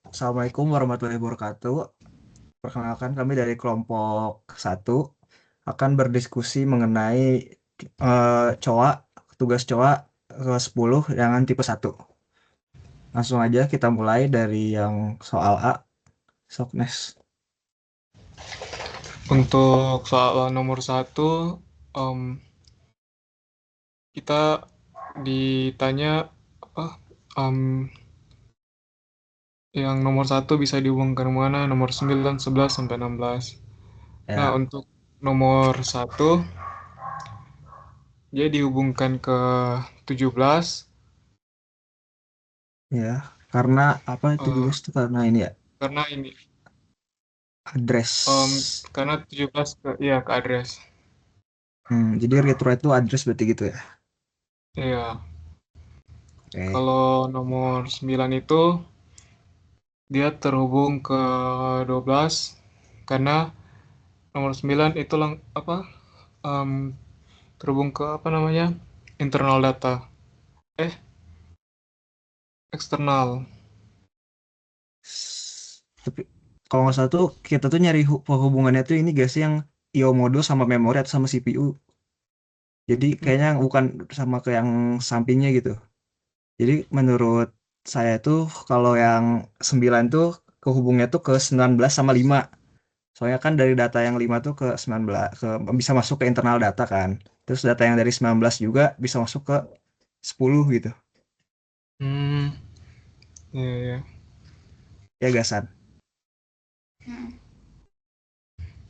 Assalamualaikum warahmatullahi wabarakatuh. Perkenalkan kami dari kelompok satu akan berdiskusi mengenai COA, tugas COA ke-10 yang tipe satu. Langsung aja kita mulai dari yang soal A. Soknes. Untuk soal nomor 1, kita ditanya apa, yang nomor 1 bisa dihubungkan mana, nomor 9, 11, sampai 16. Nah, Ya, untuk nomor 1, dia dihubungkan ke 17, ya. Karena apa itu juga eh, itu karena ini ya, karena ini, address. karena 17 ke address. Jadi retro itu address berarti gitu ya. Iya, Oke. kalau nomor 9 itu dia terhubung ke 12 karena nomor 9 itu em, terhubung ke apa namanya? Internal data. Eh, eksternal. Tapi kalau nggak salah tuh kita tuh nyari penghubungannya tuh ini gak sih yang IO modul sama memori atau sama CPU. Jadi kayaknya bukan sama ke yang sampingnya gitu. Jadi menurut saya tuh kalau yang 9 tuh kehubungnya tuh ke 19 sama 5. Soalnya kan dari data yang 5 tuh ke 19 ke bisa masuk ke internal data kan. Terus data yang dari 19 juga bisa masuk ke 10 gitu. Hmm, iya, iya. Ya gasan.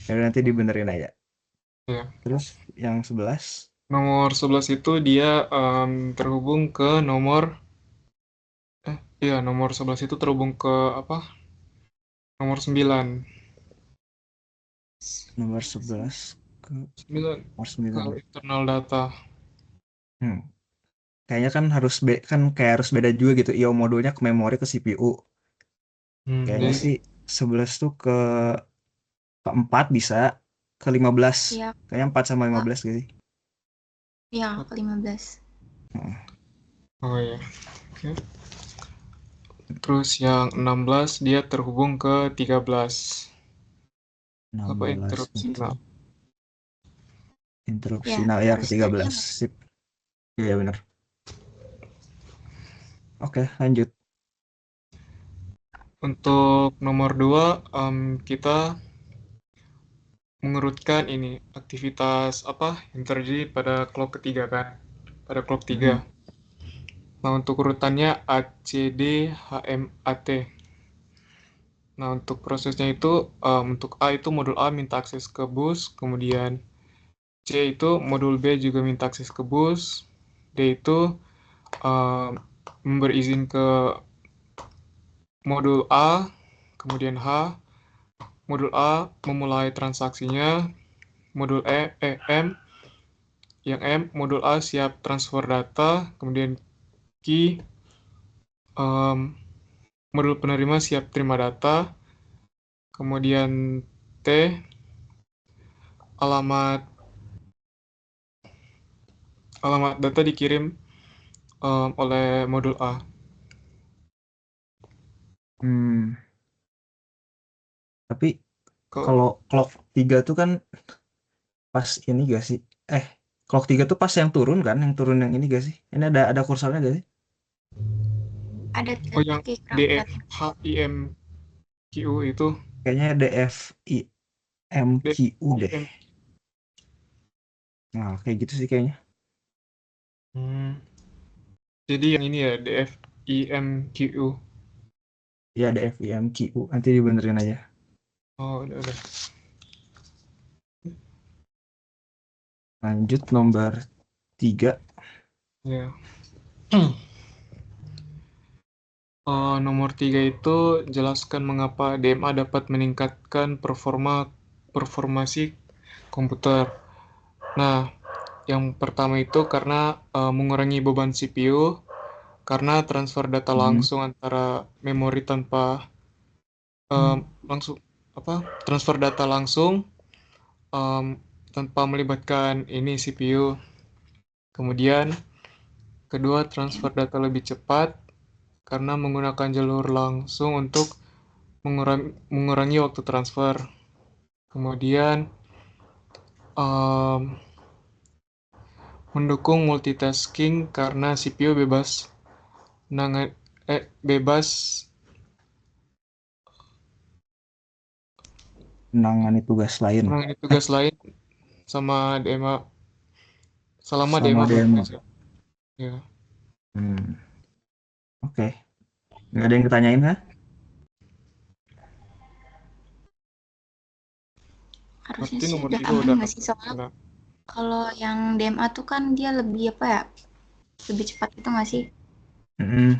Ya udah, nanti dibenerin aja. Iya. Terus yang 11. Nomor 11 itu dia terhubung ke nomor 11 itu terhubung ke apa? Nomor 9. Nomor 11 ke 9 nomor ke 9. internal data. Hmm. Kayaknya kan kan kayak harus beda juga gitu. IO modulnya ke memori ke CPU. Kayaknya Jadi sih 11 tuh ke 4 bisa, ke 15. Iya, Kayaknya 4 sama Kak. 15 gitu. Iya, ke-15. Heeh. oh iya. Oke. Terus yang 16 dia terhubung ke 13. Apa 16 interupsi? itu Nah, interupsi. Ya, Nah, ya ke harus tadi 13. yang Sip. Iya benar. Oke, lanjut. untuk nomor 2, kita mengurutkan ini aktivitas apa yang terjadi pada clock ketiga kan, pada clock 3. Mm-mm. Nah, untuk urutannya A, C, D, H, M, A, T. Nah, untuk prosesnya itu, untuk A itu modul A minta akses ke bus, kemudian C itu modul B juga minta akses ke bus, D itu em, memberi izin ke modul A, kemudian H, modul A memulai transaksinya, modul M, yang M, modul A siap transfer data, kemudian Q, em, modul penerima siap terima data, kemudian T, alamat alamat data dikirim oleh modul A. Hmm, tapi Ke, kalau clock 3 tuh kan pas ini gak sih? Eh, clock 3 tuh pas yang turun kan? Yang turun yang ini gak sih? Ini ada kursornya gak sih? ada oh, yang titik D, F, rakyatnya. H, I, M, Q itu Kayaknya D, DFIMQU I, deh. M. Nah, kayak gitu sih kayaknya. Hmm. Jadi yang ini ya, D, F, I, M, Q. Ya, DFIMQU. Nanti dibenerin aja. Oh, udah. Lanjut nomor 3. Ya. Nomor 3 itu jelaskan mengapa DMA dapat meningkatkan performasi komputer. Nah, yang pertama itu karena mengurangi beban CPU, karena transfer data Hmm. langsung antara memori tanpa langsung apa? Transfer data langsung em, tanpa melibatkan ini CPU. Kemudian kedua, transfer data lebih cepat. karena menggunakan jalur langsung untuk mengurangi waktu transfer. Kemudian mendukung multitasking karena CPU bebas menangani tugas lain menangani tugas lain sama DMA selama sama DMA DMA. beroperasi. Ya. Oke. Nggak ada yang ditanyain kah? Harusnya Berarti sih nomor udah 3 aman udah nggak sih? Soalnya enak. kalau yang DMA tuh kan dia lebih apa ya? Lebih cepat gitu nggak sih? Mm-mm.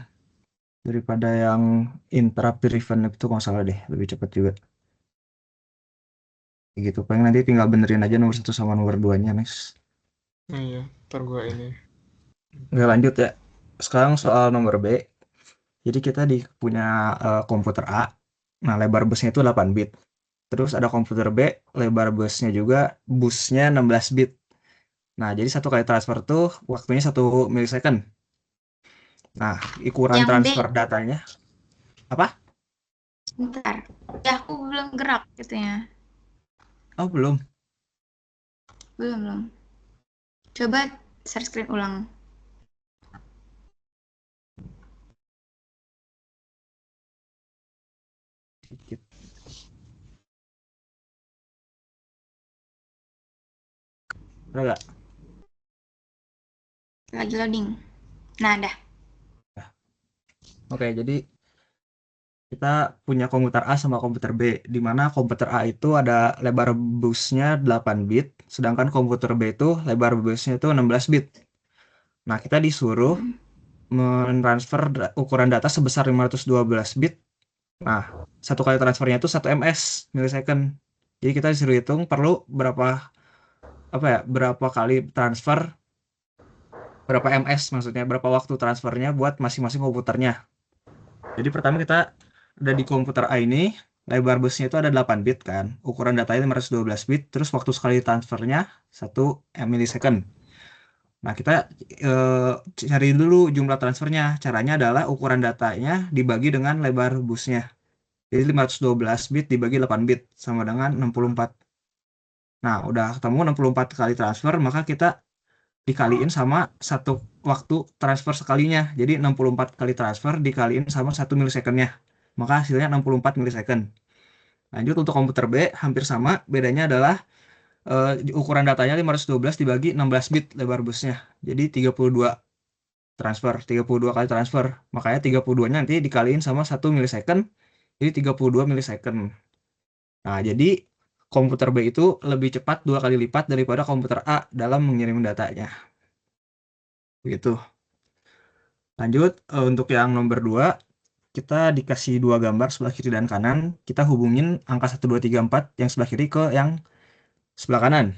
Daripada yang interrupt driven itu nggak salah deh, lebih cepat juga. Kayak gitu. Paling nanti tinggal benerin aja nomor 1 sama nomor 2-nya, Nes. Nah, iya, ntar gua ini. Oke, lanjut ya. Sekarang soal nomor B. Jadi kita punya komputer A. Nah, lebar busnya itu 8 bit. Terus ada komputer B, lebar busnya 16 bit. Nah, jadi satu kali transfer tuh waktunya 1 milisecond. Nah, ukuran Yang B, transfer datanya apa? bentar. Ya aku belum gerak gitu ya. Oh, belum. Belum. Coba share screen ulang. Sedikit. Ada nggak? Lagi loading. Nah, dah. Oke, jadi kita punya komputer A sama komputer B, di mana komputer A itu ada lebar busnya 8 bit, sedangkan komputer B itu lebar busnya itu 16 bit. Nah, kita disuruh mentransfer ukuran data sebesar 512 bit. Nah, satu kali transfernya itu 1 ms, milisecond. Jadi kita disuruh hitung perlu berapa kali transfer, berapa ms maksudnya, berapa waktu transfernya buat masing-masing komputernya. Jadi pertama kita ada di komputer A ini, lebar busnya itu ada 8 bit kan. Ukuran datanya 512 bit, terus waktu sekali transfernya 1 milisecond. Nah, kita cari dulu jumlah transfernya. Caranya adalah ukuran datanya dibagi dengan lebar busnya. Jadi 512 bit dibagi 8 bit sama dengan 64. Nah, udah ketemu 64 kali transfer, maka kita dikaliin sama satu waktu transfer sekalinya. Jadi 64 kali transfer dikaliin sama 1 milisecondnya. Maka hasilnya 64 milisecond. Lanjut untuk komputer B, hampir sama. Bedanya adalah ukuran datanya 512 dibagi 16 bit lebar busnya. Jadi 32 kali transfer. Makanya 32-nya nanti dikaliin sama 1 milisecond. Jadi 32 milisecond. Nah, jadi komputer B itu lebih cepat 2 kali lipat daripada komputer A dalam mengirim datanya. Begitu. Lanjut, untuk yang nomor 2, kita dikasih 2 gambar sebelah kiri dan kanan. Kita hubungin angka 1, 2, 3, 4 yang sebelah kiri ke yang sebelah kanan.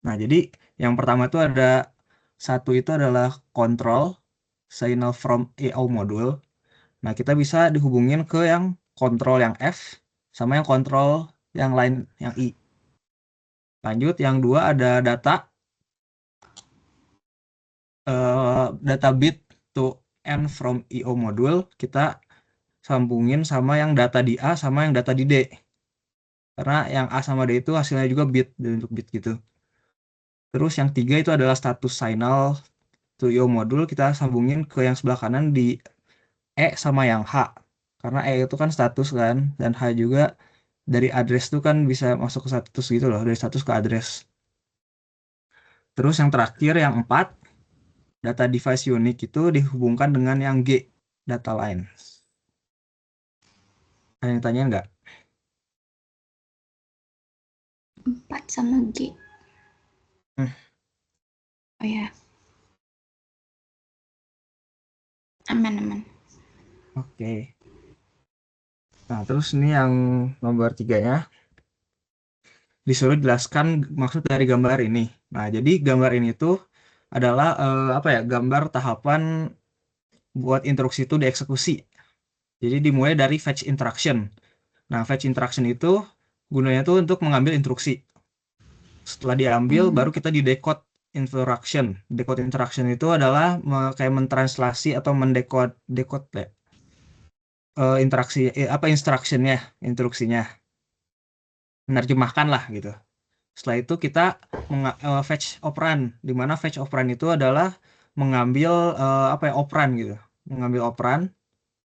Nah, jadi yang pertama itu ada satu itu adalah control signal from EO module. Nah, kita bisa dihubungin ke yang kontrol yang F sama yang kontrol yang lain yang I. Lanjut, yang 2 ada data bit to N from EO module. Kita sambungin sama yang data di A sama yang data di D. Karena yang A sama D itu hasilnya juga bit, bentuk bit gitu. Terus yang 3 itu adalah status signal to EO module. Kita sambungin ke yang sebelah kanan di E sama yang H. Karena E itu kan status kan, dan H juga dari address itu kan bisa masuk ke status gitu loh, dari status ke address. Terus yang terakhir, yang 4, data device unique itu dihubungkan dengan yang G, data line. Ada yang tanya nggak? 4 sama G. Oh ya. Aman. Oke. Nah, terus ini yang nomor 3-nya. Disuruh jelaskan maksud dari gambar ini. Nah, jadi gambar ini tuh adalah gambar tahapan buat instruksi itu dieksekusi. Jadi dimulai dari fetch instruction. Nah, fetch instruction itu gunanya tuh untuk mengambil instruksi. Setelah diambil, baru kita di decode interaction. Decode interaction itu adalah kayak mentranslasi atau decode ya, instruksinya, menerjemahkan lah gitu. Setelah itu kita fetch operan, di mana fetch operan itu adalah mengambil operan gitu, mengambil operan.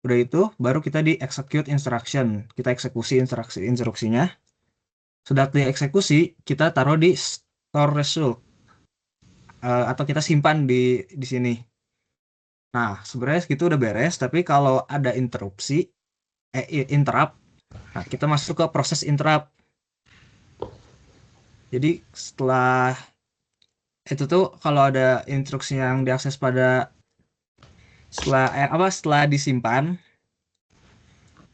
Udah itu baru kita di execute instruction, kita eksekusi instruksinya. Sudah dieksekusi, kita taruh di store result, atau kita simpan di sini. Nah, sebenarnya gitu udah beres, tapi kalau ada interrupt, nah kita masuk ke proses interrupt. Jadi setelah itu tuh kalau ada instruksi yang diakses pada setelah disimpan,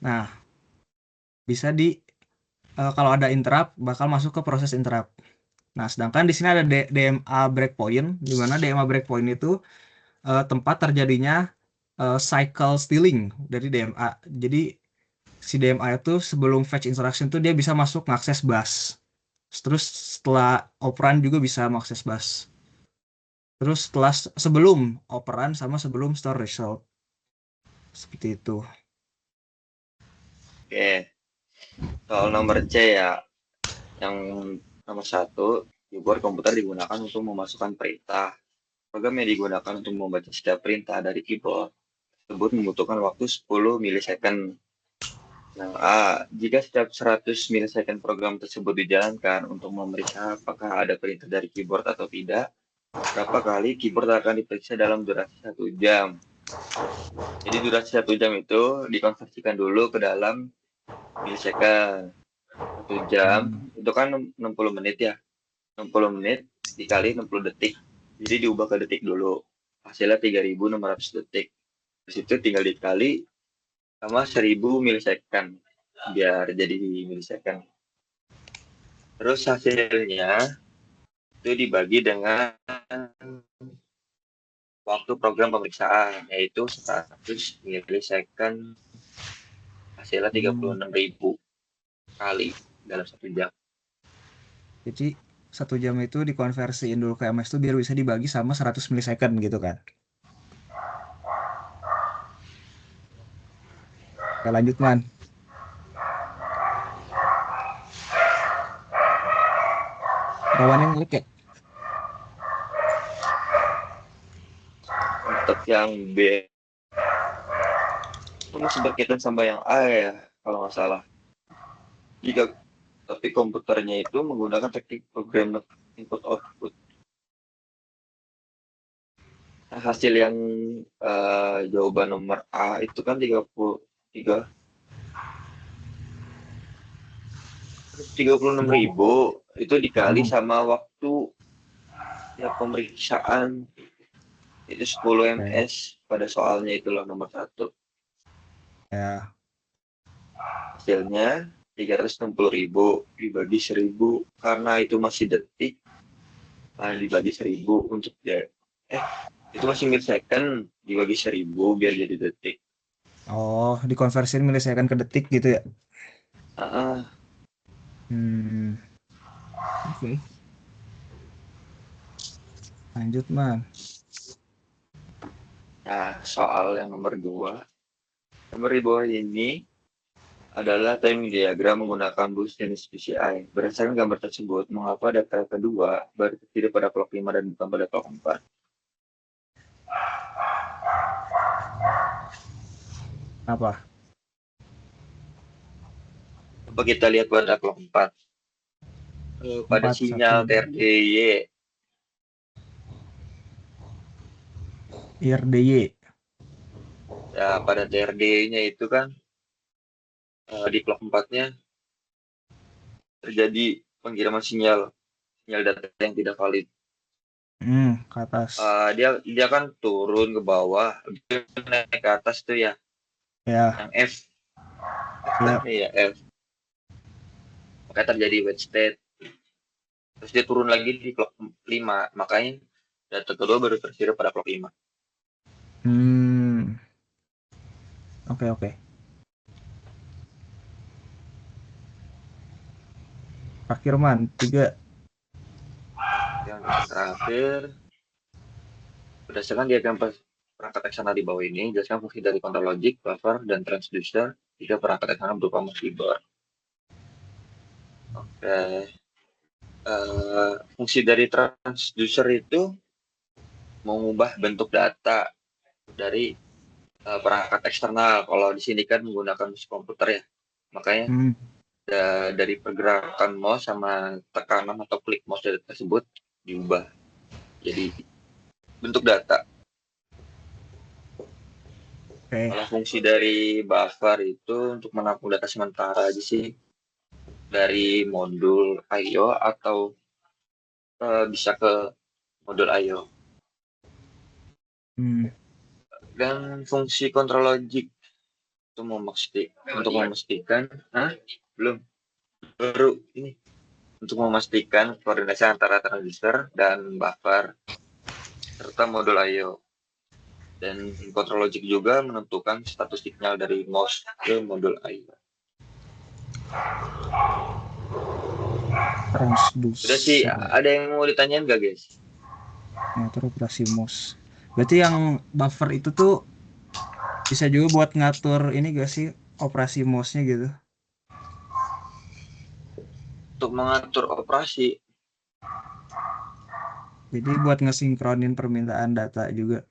nah bisa kalau ada interrupt bakal masuk ke proses interrupt. Nah, sedangkan di sini ada DMA breakpoint, di mana DMA breakpoint itu tempat terjadinya cycle stealing dari DMA. Jadi si DMA itu sebelum fetch instruction tuh dia bisa masuk mengakses bus. Terus setelah operan juga bisa mengakses bus. Terus sebelum operan sama sebelum store result. Seperti itu. Oke. Soal nomor C ya, yang nomor 1, keyboard komputer digunakan untuk memasukkan perintah. Program yang digunakan untuk membaca setiap perintah dari keyboard tersebut membutuhkan waktu 10 milisecond. Yang A, jika setiap 100 milisecond program tersebut dijalankan untuk memeriksa apakah ada perintah dari keyboard atau tidak, berapa kali keyboard akan diperiksa dalam durasi 1 jam. Jadi durasi 1 jam itu dikonversikan dulu ke dalam milisecond. 1 jam itu kan 60 menit ya. 60 menit dikali 60 detik. Jadi diubah ke detik dulu. Hasilnya 3.600 detik. Terus itu tinggal dikali sama 1000 milisecond biar jadi milisecond. Terus hasilnya itu dibagi dengan waktu program pemeriksaan, yaitu 100 milisecond, hasilnya 36.000 kali dalam 1 jam. Jadi 1 jam itu dikonversiin dulu ke ms tuh biar bisa dibagi sama 100 milisecond gitu kan. Oke, lanjut man. Rawan yang ngelik ya? Untuk yang B itu masih berkaitan sama yang A ya, kalau nggak salah. Jika tapi komputernya itu menggunakan teknik program input output. Nah, hasil yang jawaban nomor A itu kan 36.000 itu dikali sama waktu ya pemeriksaan itu 10 ms pada soalnya itu loh nomor 1. Ya. Hasilnya 360.000 dibagi 1000 karena itu masih detik. Nah, dibagi 1000 untuk itu masih milisecond dibagi 1000 biar jadi detik. Oh, dikonversiin milisecond ke detik gitu ya? Oke. Lanjut man. Nah, soal yang nomor 2. Nomor di bawah ini adalah timing diagram menggunakan bus jenis PCI. Berdasarkan gambar tersebut, mengapa data kedua baru terjadi pada clock 5 dan bukan pada clock 4? Apa? Coba kita lihat pada clock 4. Pada sinyal TRDY. IRDY. Ya, pada TRDY-nya itu kan di clock 4-nya terjadi pengiriman sinyal data yang tidak valid. Ke atas. Dia kan turun ke bawah, dia naik ke atas tuh ya. Ya. Yang F. Iya, F. Makanya terjadi wait state. Terus dia turun lagi di clock 5, makanya data kedua baru tersirat pada clock 5. Oke. Pak Firman, 3. Yang Terakhir, berdasarkan diagram perangkat eksternal di bawah ini, jelaskan fungsi dari control logic, buffer, dan transducer jika perangkat eksternal berupa mouse keyboard. Oke. Fungsi dari transducer itu mengubah bentuk data dari perangkat eksternal. Kalau di sini kan menggunakan mesin komputer ya, makanya dari pergerakan mouse sama tekanan atau klik mouse tersebut diubah jadi bentuk data. Kalau fungsi dari buffer itu untuk menampung data sementara aja sih dari modul I/O atau bisa ke modul I/O. Dan fungsi control logic itu untuk memastikan untuk memastikan koordinasi antara transistor dan buffer serta modul I/O. Dan control logic juga menentukan status signal dari mouse ke modul I/O. Transducer. Udah sih, ada yang mau ditanyain gak guys? Ngatur operasi mouse. Berarti yang buffer itu tuh bisa juga buat ngatur ini gak sih operasi mouse-nya gitu? Untuk mengatur operasi. Jadi buat ngesinkronin permintaan data juga.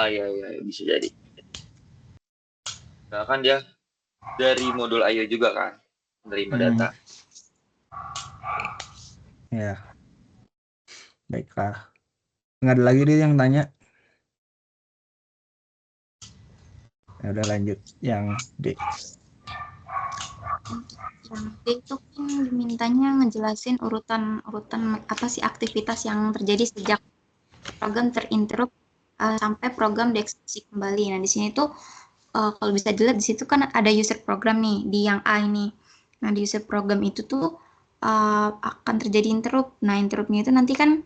Iya, bisa jadi. Nah, kan dia dari modul I/O juga kan, menerima data. Ya. Baiklah. Nggak ada lagi nih yang tanya. Ya udah lanjut yang D. Yang D itu kan dimintanya ngejelasin urutan apa sih aktivitas yang terjadi sejak program terinterrupt sampai program dieksekusi kembali. Nah di sini tuh kalau bisa dilihat di situ kan ada user program nih di yang A ini. Nah di user program itu tuh akan terjadi interrupt. Nah interruptnya itu nanti kan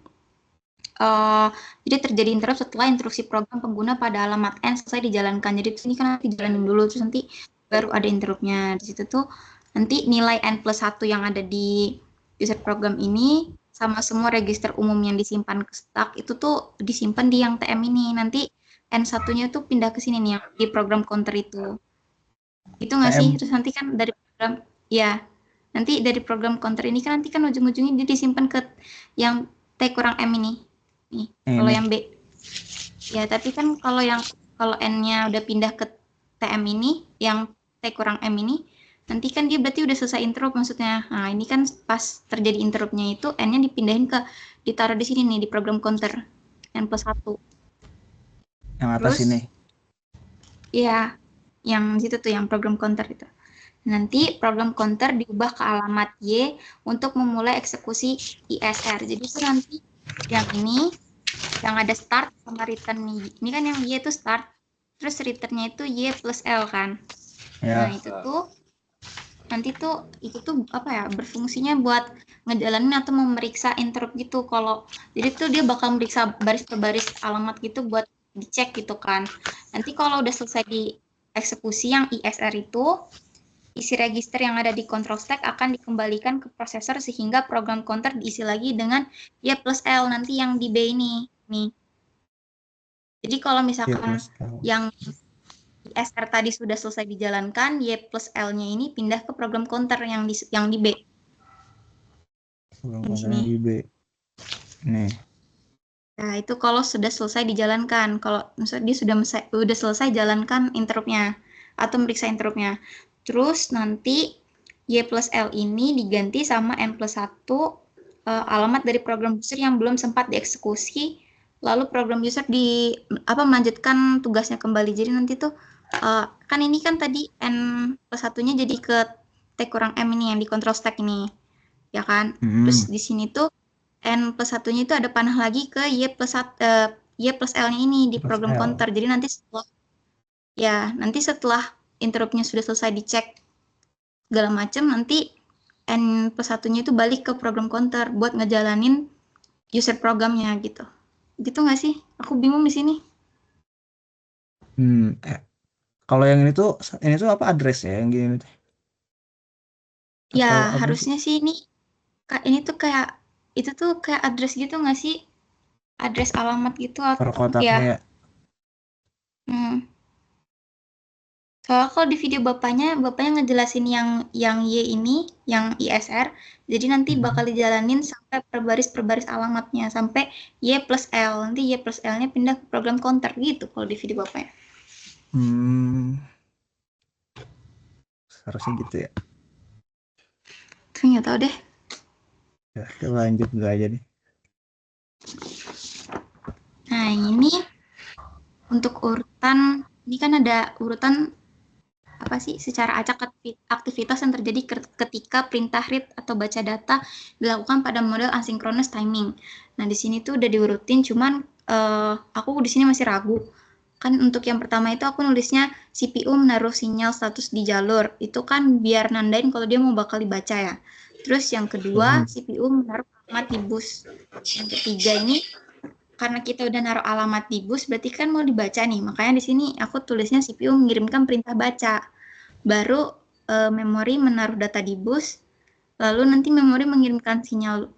jadi terjadi interrupt setelah instruksi program pengguna pada alamat N selesai dijalankan. Jadi di sini kan nanti dijalanin dulu terus nanti baru ada interruptnya. Di situ tuh nanti nilai N+1 yang ada di user program ini sama semua register umum yang disimpan ke stack itu tuh disimpan di yang TM ini. Nanti N1-nya tuh pindah ke sini nih yang di program counter itu. Itu nggak sih? Terus nanti kan dari program nanti dari program counter ini kan nanti kan ujung-ujungnya dia disimpan ke yang T-M ini. Nih, kalau yang B. Ya, tapi kan kalau N-nya udah pindah ke TM ini, yang T-M ini, nanti kan dia berarti udah selesai interrupt maksudnya. Nah, ini kan pas terjadi interruptnya itu N-nya ditaruh di sini nih, di program counter. N+1. Yang atas ini? Iya, yang situ tuh, yang program counter itu. Nanti program counter diubah ke alamat Y untuk memulai eksekusi ISR. Jadi itu nanti yang ini, yang ada start sama return nih. Ini kan yang Y itu start, terus returnnya itu Y+L kan. Ya. Nah itu tuh nanti tuh itu tuh apa ya, berfungsinya buat ngejalanin atau memeriksa interrupt gitu. Jadi tuh dia bakal meriksa baris per baris alamat gitu buat dicek gitu kan. Nanti kalau udah selesai di eksekusi yang ISR itu, isi register yang ada di control stack akan dikembalikan ke prosesor sehingga program counter diisi lagi dengan Y+L nanti yang di B ini nih. Jadi kalau misalkan yang ISR tadi sudah selesai dijalankan, Y+L-nya ini pindah ke program counter yang di B. Program counter di B. Nih. Nah, itu kalau sudah selesai dijalankan. Kalau misalnya dia sudah selesai jalankan interruptnya atau meriksa interruptnya. Terus nanti Y+L ini diganti sama N+1 alamat dari program user yang belum sempat dieksekusi. Lalu program user melanjutkan tugasnya kembali. Jadi nanti tuh kan ini kan tadi N+1-nya jadi ke T-M ini yang di control stack ini. Ya kan? Terus di sini tuh N+1-nya itu ada panah lagi ke Y+L-nya ini di program counter. Jadi nanti setelah interruptnya sudah selesai dicek segala macam, nanti N+1-nya itu balik ke program counter buat ngejalanin user programnya gitu. Gitu nggak sih? Aku bingung di sini. Kalau yang ini tuh apa address ya yang gini? Ya harusnya sih ini tuh kayak itu tuh kayak address gitu nggak sih? Address alamat gitu Per atau kotaknya ya. Hmm. Soalnya kalau di video bapaknya ngejelasin yang Y ini, yang ISR, jadi nanti bakal dijalanin sampai per baris alamatnya sampai Y plus L. Nanti Y plus L-nya pindah ke program counter gitu kalau di video bapaknya. Harusnya gitu ya. Tuh nggak tahu deh. Ya, kita lanjut dulu aja nih. Nah ini untuk urutan, ini kan ada urutan apa sih secara acak aktivitas yang terjadi ketika perintah read atau baca data dilakukan pada model asynchronous timing. Nah di sini tuh udah diurutin, cuman aku di sini masih ragu. Kan untuk yang pertama itu aku nulisnya CPU menaruh sinyal status di jalur. Itu kan biar nandain kalau dia mau bakal dibaca ya. Terus yang kedua, CPU menaruh alamat di bus. Yang ketiga ini karena kita udah naruh alamat di bus, berarti kan mau dibaca nih. Makanya di sini aku tulisnya CPU mengirimkan perintah baca. Baru memori menaruh data di bus, lalu nanti memori mengirimkan sinyal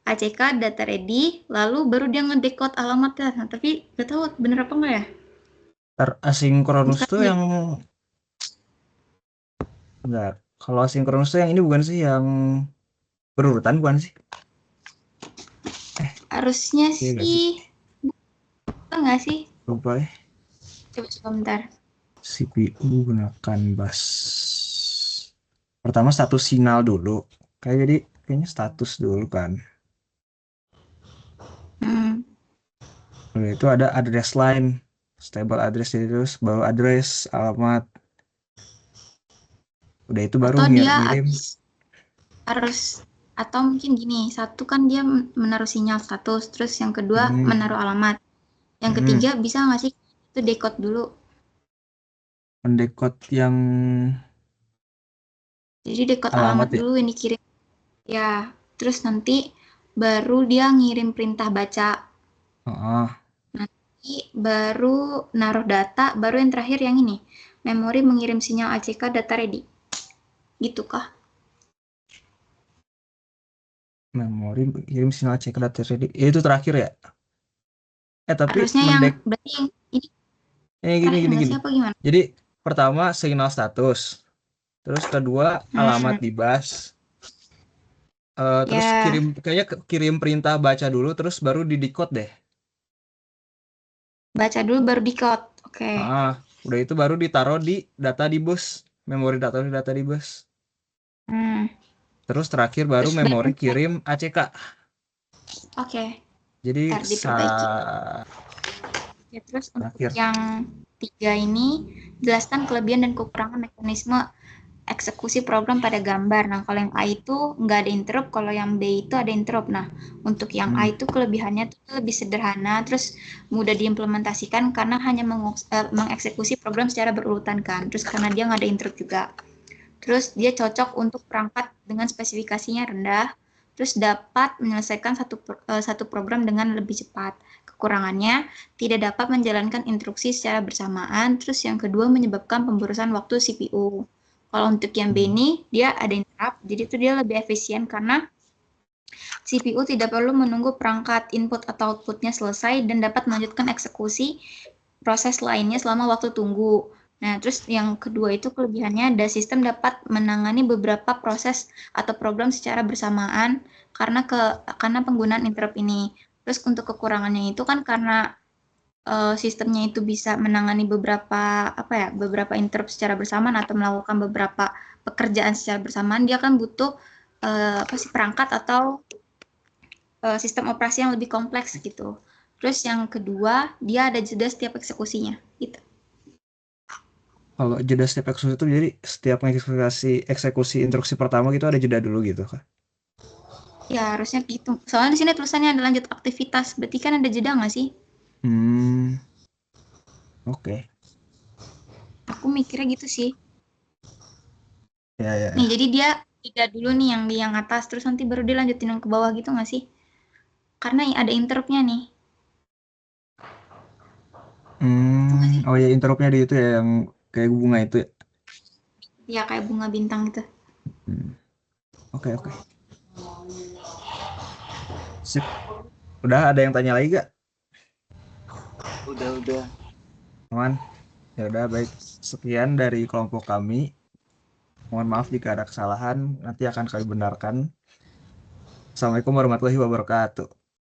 ACK data ready, lalu baru dia ngedecode alamatnya. Nah, tapi gak tahu bener apa enggak ya? Asinkronus Bukan tuh ya? yang enggak. Kalau asinkronus tuh yang ini bukan sih yang berurutan bukan sih? Harusnya Iya nggak sih? sih, enggak sih? Lupa ya. Coba bentar. CPU gunakan bus. Pertama status sinyal dulu. Kayaknya status dulu kan. Udah itu ada address line, stable address, terus baru address alamat. Udah itu baru Atau dia ngirim. harus atau mungkin gini, satu kan dia menaruh sinyal status, terus yang kedua menaruh alamat. Yang ketiga bisa nggak sih itu decode dulu? Mendekode yang Jadi decode alamat alamat ya. dulu yang dikirim. Ya, terus nanti baru dia ngirim perintah baca. Nanti baru naruh data, baru yang terakhir yang ini. Memori mengirim sinyal ACK data ready. Gitu kah? Memori kirim sinyal cek data ready. Itu terakhir ya. Tapi Harusnya yang berarti yang ini terakhir nggak gini. sih apa gimana? Jadi pertama signal status, terus kedua alamat di bus, terus Ya, kirim perintah baca dulu, terus baru di decode deh. baca dulu baru decode. Oke. Udah itu baru ditaruh di data di bus, memori data di bus. Terus Terus terakhir baru memori kirim ACK. Oke. Jadi Ntar diperbaiki. Ya, terus untuk yang 3 ini jelaskan kelebihan dan kekurangan mekanisme eksekusi program pada gambar. Nah, kalau yang A itu nggak ada interrupt, kalau yang B itu ada interrupt. Nah, untuk yang A itu kelebihannya tuh lebih sederhana, terus mudah diimplementasikan karena hanya mengeksekusi program secara berurutan kan. Terus karena dia nggak ada interrupt juga. Terus dia cocok untuk perangkat dengan spesifikasinya rendah, terus dapat menyelesaikan satu program dengan lebih cepat. Kekurangannya, tidak dapat menjalankan instruksi secara bersamaan, terus yang kedua menyebabkan pemborosan waktu CPU. Kalau untuk yang B ini, dia ada interrupt, jadi itu dia lebih efisien karena CPU tidak perlu menunggu perangkat input atau outputnya selesai dan dapat melanjutkan eksekusi proses lainnya selama waktu tunggu. Nah, terus yang kedua itu kelebihannya ada sistem dapat menangani beberapa proses atau program secara bersamaan karena penggunaan interrupt ini. Terus untuk kekurangannya itu kan karena sistemnya itu bisa menangani beberapa interrupt secara bersamaan atau melakukan beberapa pekerjaan secara bersamaan, dia kan butuh perangkat atau sistem operasi yang lebih kompleks gitu. Terus yang kedua, dia ada jeda setiap eksekusinya gitu. Kalau jeda setiap eksekusi itu jadi setiap eksekusi instruksi pertama gitu ada jeda dulu gitu kan? Ya harusnya gitu. Soalnya di sini tulisannya ada lanjut aktivitas, berarti kan ada jeda nggak sih? Oke. Aku mikirnya gitu sih. Ya. Nih jadi dia jeda dulu nih yang di yang atas, terus nanti baru dia lanjutin yang ke bawah gitu nggak sih? Karena ada interruptnya nih. Oh ya interruptnya di itu ya yang kayak bunga itu ya? Ya kayak bunga bintang gitu. Oke. Sip. Udah ada yang tanya lagi gak? Udah. Aman? Ya udah baik. Sekian dari kelompok kami. Mohon maaf jika ada kesalahan, nanti akan kami benarkan. Assalamualaikum warahmatullahi wabarakatuh.